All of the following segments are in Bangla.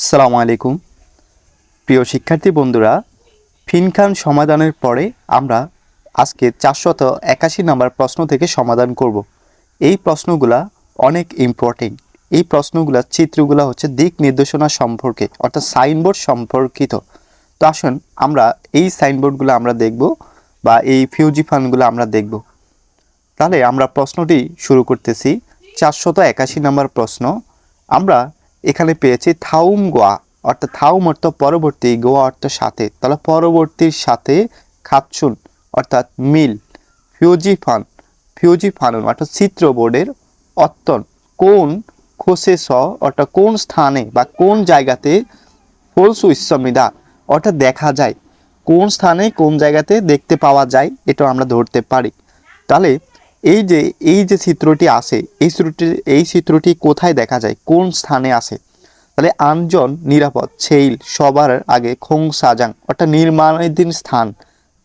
আসসালামু আলাইকুম প্রিয় শিক্ষার্থী বন্ধুরা, ফিনখান সমাধানের পরে আমরা আজকে 481 নম্বর প্রশ্ন থেকে সমাধান করব। এই প্রশ্নগুলা অনেক ইম্পর্টেন্ট। এই প্রশ্নগুলা চিত্রগুলা হচ্ছে দিক নির্দেশনা সম্পর্কে অর্থাৎ সাইনবোর্ড সম্পর্কিত। তো আসুন আমরা এই সাইনবোর্ডগুলো আমরা দেখব বা এই ফিউজিফানগুলো আমরা দেখব। তাহলে আমরা প্রশ্নটি শুরু করতেছি। 481 নম্বর প্রশ্ন। আমরা এখানে পেয়েছি থাউম গোয়া, অর্থাৎ থাউম অর্থ পরবর্তী, গোয়া অর্থ সাথে, তাহলে পরবর্তীর সাথে খাচ্ছুন অর্থাৎ মিল, ফিউজিফানুন অর্থাৎ চিত্র বোর্ডের অত্যন কোন খোসে স অর্থাৎ কোন স্থানে বা কোন জায়গাতে ফলসু ইসমিদা অর্থাৎ দেখা যায়, কোন স্থানে কোন জায়গাতে দেখতে পাওয়া যায় এটা আমরা ধরতে পারি। তাহলে এই যে চিত্রটি আছে, এই চিত্রটি কোথায় দেখা যায়, কোন স্থানে আছে? তাহলে আনজন নিরাপদ সেইল সবার আগে খোং সাজাং অর্থাৎ নির্মাণাধীন স্থান।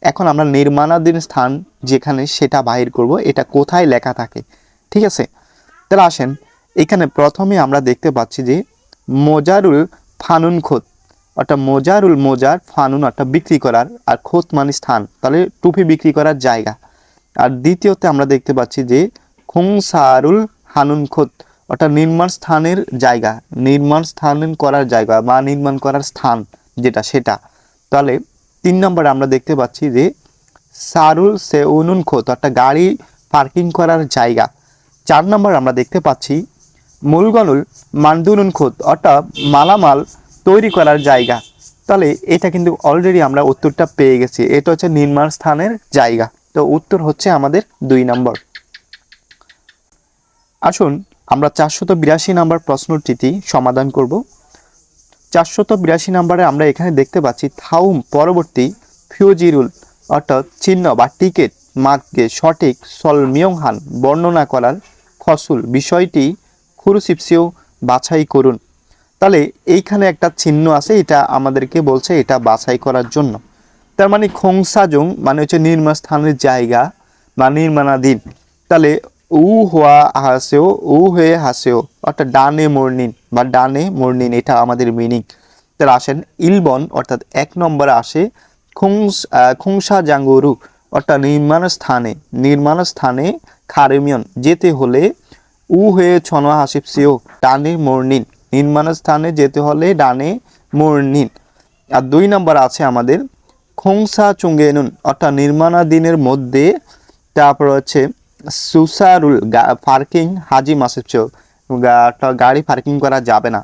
এখন আমরা নির্মাণাধীন স্থান যেখানে সেটা বাহির করব, এটা কোথায় লেখা থাকে, ঠিক আছে? তাহলে আসেন এখানে প্রথমে আমরা দেখতে পাচ্ছি যে মোজারুল ফানুন খোত অর্থাৎ মোজার ফানুন অর্থাৎ বিক্রি করার, আর খোত মানে স্থান, তাহলে টুপি বিক্রি করার জায়গা। আর দ্বিতীয়তে আমরা দেখতে পাচ্ছি যে খুংসারুল হানুন খোত অর্থাৎ নির্মাণ স্থানের জায়গা, নির্মাণ স্থান করার জায়গা বা নির্মাণ করার স্থান যেটা সেটা। তাহলে 3 নম্বরে আমরা দেখতে পাচ্ছি যে সারুল সেউনুন খোত অর্থাৎ গাড়ি পার্কিং করার জায়গা। 4 নম্বর আমরা দেখতে পাচ্ছি মুলগনুল মান্ডুনুন খোত অর্থাৎ মালামাল তৈরি করার জায়গা। তাহলে এটা কিন্তু অলরেডি আমরা উত্তরটা পেয়ে গেছি, এটা হচ্ছে নির্মাণ স্থানের জায়গা। তো উত্তর হচ্ছে আমাদের 2 নম্বর। আসুন আমরা 482 নম্বর প্রশ্নটিতে সমাধান করব। 482 নম্বরে আমরা এখানে দেখতে পাচ্ছি থাউম পরবর্তী ফিউজিরুল অর্থাৎ চিহ্ন বা টিকেট মার্ককে সঠিক সলমিয়ংহান বর্ণনা করার ফসল বিষয়টি খুরুসিপসিও বাছাই করুন। তাহলে এইখানে একটা চিহ্ন আছে, এটা আমাদেরকে বলছে এটা বাছাই করার জন্য। তার মানে খোংসাজং মানে হচ্ছে নির্মাণ স্থানের জায়গা বা নির্মাণাধীন। তাহলে উ হয়ে হাসেও অর্থাৎ ডানে মর্নিন বা ডানে মর্নিন, এটা আমাদের মিনিং। তাহলে আসেন ইলবন অর্থাৎ 1 নম্বরে আসে খুংসা জাঙ্গুরু অর্থাৎ নির্মাণ স্থানে খারেমিয়ন যেতে হলে উ হয়ে ছনো হাসিপসিও ডানে মর্নিন, নির্মাণ স্থানে যেতে হলে ডানে মর্নিন। আর 2 নম্বর আছে আমাদের খোংসা চুঙ্গেনুন অর্থাৎ নির্মাণাধীনের মধ্যে, তারপর হচ্ছে সুসারুল পার্কিং হাজি মাসিপসিও গাড়ি পার্কিং করা যাবে না।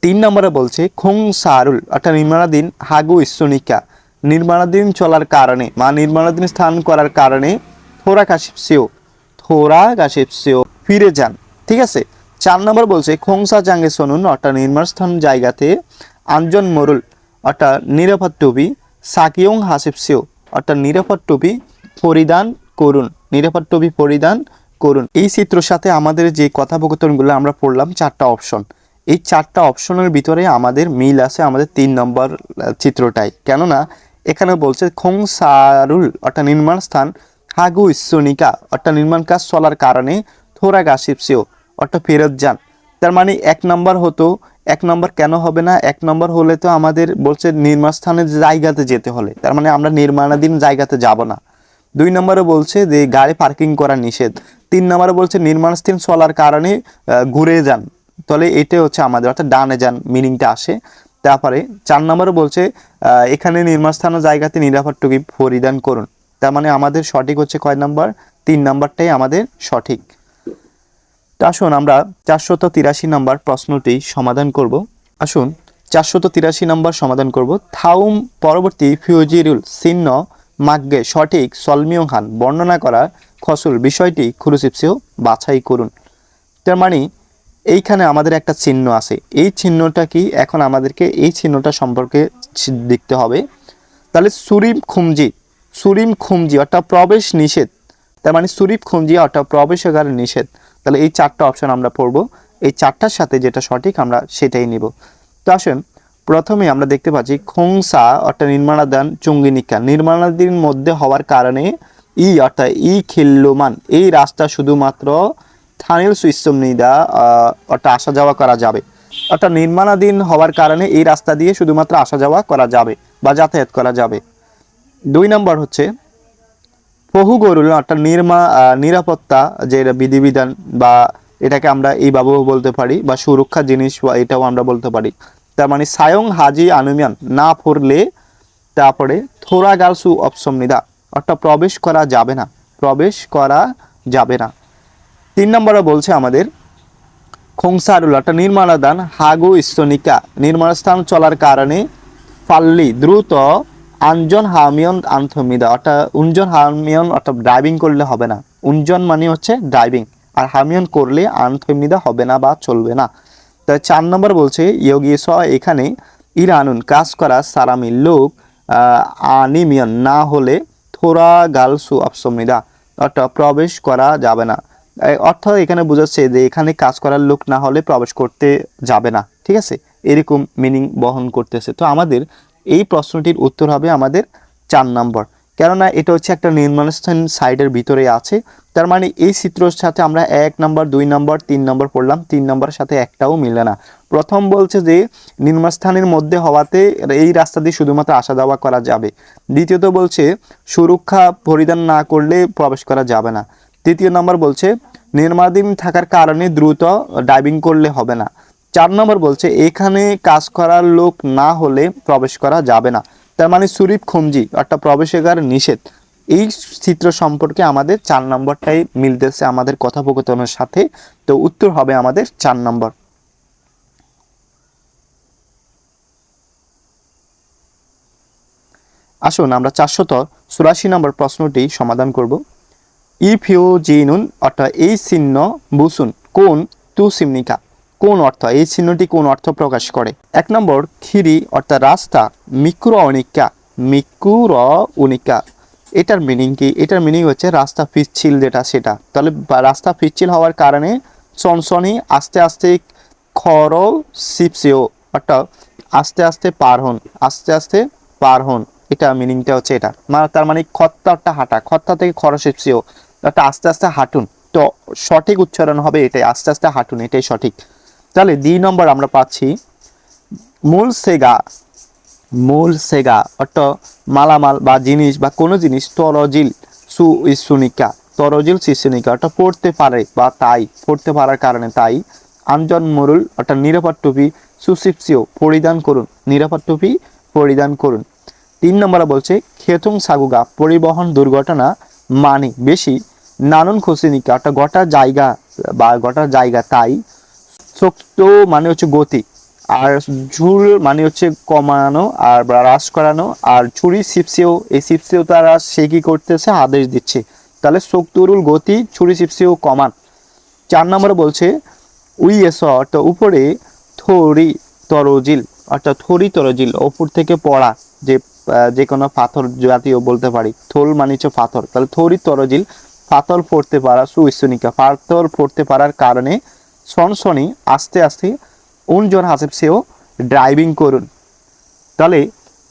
3 নম্বরে বলছে খোংসারুল অর্থাৎ নির্মাণাধীন হাগু ইসনিকা নির্মাণাধীন চলার কারণে বা নির্মাণাধীন স্থান করার কারণে থোরা কাশিপসিও ফিরে যান, ঠিক আছে? 4 নম্বর বলছে খোংসা জাঙ্গে সনুন অর্থাৎ নির্মাণ স্থান জায়গাতে আঞ্জন মরুল অর্থাৎ নিরাপদ টুপি সাকিয়ং হাসিপসিও অর্থাৎ নিরাপদ টুপি পরিধান করুন। এই চিত্রের সাথে আমাদের যে কথোপকথনগুলো আমরা পড়লাম 4টা অপশন, এই 4টা অপশনের ভিতরে আমাদের মিল আছে আমাদের 3 নম্বর চিত্রটাই। কেননা এখানে বলছে খোংসারুল অর্থাৎ নির্মাণ স্থান হাগু ইসনিকা অর্থাৎ নির্মাণ কাজ চলার কারণে থোরা গাসিপসিও অর্থাৎ ফেরত যান। তার মানে 1 নম্বর হতো, 1 নম্বর কেন হবে না? 1 নম্বর হলে তো আমাদের বলছে নির্মাণ স্থানের জায়গাতে যেতে হলে, তার মানে আমরা নির্মাণাধীন জায়গাতে যাব না। 2 নম্বরে বলছে যে গাড়ি পার্কিং করা নিষেধ। 3 নম্বরে বলছে নির্মাণ স্থান চলার কারণে ঘুরে যান, তাহলে এটাই হচ্ছে আমাদের অর্থাৎ ডানে যান মিনিংটা আসে। তারপরে 4 নম্বরে বলছে এখানে নির্মাণ স্থানের জায়গাতে নিরাপদ টুপি পরিধান করুন। তার মানে আমাদের সঠিক হচ্ছে কয় নম্বর? 3 নম্বরটাই আমাদের সঠিক। তো আসুন আমরা 483 নম্বর প্রশ্নটি সমাধান করব। আসুন 483 নম্বর সমাধান করব। থাউম পরবর্তী ফিউজিরুল চিহ্ন মাগ্গে সঠিক সলমিয়ংহান বর্ণনা করা ফসল বিষয়টি খুরুসিপসিও বাছাই করুন। তার মানে এইখানে আমাদের একটা চিহ্ন আছে, এই চিহ্নটা কি? এখন আমাদেরকে এই চিহ্নটা সম্পর্কে দেখতে হবে। তাহলে সুরিম খুমজি অর্থাৎ প্রবেশ নিষেধ, তার মানে সুরিপ খুমজি অর্থাৎ প্রবেশাগার নিষেধ। তাহলে এই 4টা অপশন আমরা পড়ব, এই 4টার সাথে যেটা সঠিক আমরা সেটাই নিব। তো আসেন প্রথমে আমরা দেখতে পাচ্ছি খোংসা অর্থাৎ নির্মাণাধীন চুঙ্গিনিকা নির্মাণাধীন মধ্যে হওয়ার কারণে অর্থাৎ খিল্লমান এই রাস্তা শুধুমাত্র স্থানীয় সুইসমনিদা অর্থাৎ আসা যাওয়া করা যাবে। অর্থাৎ নির্মাণাধীন হওয়ার কারণে এই রাস্তা দিয়ে শুধুমাত্র আসা যাওয়া করা যাবে বা যাতায়াত করা যাবে। 2 নম্বর হচ্ছে বহুগরুল অর্থাৎ নিরাপত্তা যে বিধিবিধান বা এটাকে আমরা এইভাবেও বলতে পারি বা সুরক্ষা জিনিস বা এটাও আমরা বলতে পারি। তার মানে সায়ং হাজি আনুমিয়ান না পড়লে তারপরে থোড়া গালসু অপসমনিদা অর্থাৎ প্রবেশ করা যাবে না, প্রবেশ করা যাবে না। 3 নম্বরে বলছে আমাদের খোংসারুল অর্থাৎ নির্মাণাদান হাগু স্তনিকা নির্মাণস্থান চলার কারণে ফাল্লি দ্রুত আঞ্জন হামিয়ন আন্থমিদা অর্থাৎ উঞ্জন হামিয়ন অর্থাৎ ড্রাইভিং করলে হবে না। উঞ্জন মানে হচ্ছে ড্রাইভিং, আর হামিয়ন করলে আন্থমিদা হবে না বা চলবে না। তাই 4 নম্বর বলছে ইয়োগিস এখানে ইরানুন কাজ করা সারামি লোক আনিমিয়ন না হলে থোড়া গালসু অপসমিদা অর্থাৎ প্রবেশ করা যাবে না। অর্থ এখানে বোঝাচ্ছে যে এখানে কাজ করার লোক না হলে প্রবেশ করতে যাবে না, ঠিক আছে, এরকম মিনিং বহন করতেছে। তো আমাদের এই প্রশ্নটির উত্তর হবে আমাদের 4 নম্বর, কেননা এটা হচ্ছে একটা নির্মাণস্থান সাইডের ভিতরে আছে। তার মানে এই চিত্রের সাথে আমরা 1 নম্বর 2 নম্বর 3 নম্বর পড়লাম, 3 নম্বরের সাথে একটাও মিলে না। প্রথম বলছে যে নির্মাণস্থানের মধ্যে হওয়াতে এই রাস্তা দিয়ে শুধুমাত্র আসা যাওয়া করা যাবে। দ্বিতীয়ত বলছে সুরক্ষা পরিধান না করলে প্রবেশ করা যাবে না। তৃতীয় নম্বর বলছে নির্মাণাধীন থাকার কারণে দ্রুত ড্রাইভিং করলে হবে না। 4 নম্বর বলছে এখানে কাজ করার লোক না হলে প্রবেশ করা যাবে না। তার মানে সুরিপ খুমজি অর্থাৎ প্রবেশাগার নিষেধ। এই চিত্র সম্পর্কে আমাদের 4 নম্বরটাই মিলতেছে আমাদের কথোপকথনের সাথে। তো উত্তর হবে আমাদের 4 নম্বর। আসুন আমরা 484 নম্বর প্রশ্নটি সমাধান করব। ইফিউজিনুন অর্থাৎ এই চিহ্ন বুসুন কোন তু সিমনিকা কোন অর্থ, এই চিহ্নটি কোন অর্থ প্রকাশ করে। 1 নম্বর খিরি অর্থাৎ রাস্তা, মিকুর উনিকা এটার মিনিং কি? এটার মিনিং হচ্ছে রাস্তা পিচ্ছিল যেটা সেটা। তাহলে রাস্তা পিচ্ছিল হওয়ার কারণে সনসনি আস্তে আস্তে খর সিপসিও অর্থাৎ আস্তে আস্তে পার হন, আস্তে আস্তে পার হন, এটা মিনিংটা হচ্ছে এটা। তার মানে খত্তাটা হাঁটা, খত্তা থেকে খরসিপসিও অর্থাৎ আস্তে আস্তে হাঁটুন। তো সঠিক উচ্চারণ হবে এটাই, আস্তে আস্তে হাঁটুন, এটাই সঠিক। তাহলে 2 নম্বর আমরা পাচ্ছি মূল সেগা অর্থাৎ মালামাল বা জিনিস বা কোনো জিনিস তরজিল সুনিকা অর্থাৎ পড়তে পারে বা তাই পড়তে পারার কারণে তাই। আঞ্জন মরুল অর্থাৎ নিরাপদ টুপি সুসিপসিও পরিধান করুন, নিরাপদ টুপি পরিধান করুন। 3 নম্বরে বলছে খেতুং সাগুগা পরিবহন দুর্ঘটনা মানে বেশি। নানুন খুশিনিকা অর্থাৎ গোটা জায়গা তাই। শক্ত মানে হচ্ছে গতি, আর ঝুল মানে হচ্ছে কমানো আর হ্রাস করানো, আর ছুরি সিপসিও এই সিপসিও তারা সে কি করতেছে আদেশ দিচ্ছে। তাহলে শক্তরুল গতি ছুরি সিপসিও কমান। 4 নম্বরে বলছে উইএস অর্থাৎ উপরে থরি তরজিল অর্থাৎ থরি তরজিল উপর থেকে পড়া, যে কোনো পাথর জাতীয় বলতে পারি। থোল মানে হচ্ছে পাথর, তাহলে থরি তরজিল পাথর পড়তে পারা সুইসনিকা পাথর পড়তে পারার কারণে সনসনি আস্তে আস্তে উনজন হাসেপসেও ড্রাইভিং করুন। তাহলে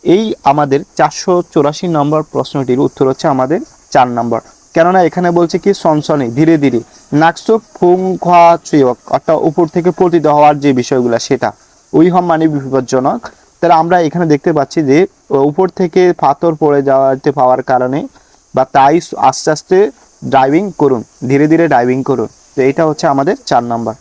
এই আমাদের 484 নম্বর প্রশ্নটির উত্তর হচ্ছে আমাদের 4 নম্বর, কেননা এখানে বলছে কি সনসনি ধীরে ধীরে নাকসো ফুংখাচুয়ক অর্থাৎ উপর থেকে পতিত হওয়ার যে বিষয়গুলো সেটা উইহম মানে বিপজ্জনক। তাহলে আমরা এখানে দেখতে পাচ্ছি যে উপর থেকে পাথর পড়ে যাওয়াতে পাওয়ার কারণে বা তাই আস্তে আস্তে ড্রাইভিং করুন, ধীরে ধীরে ড্রাইভিং করুন। তো এটা হচ্ছে আমাদের 4 নম্বর।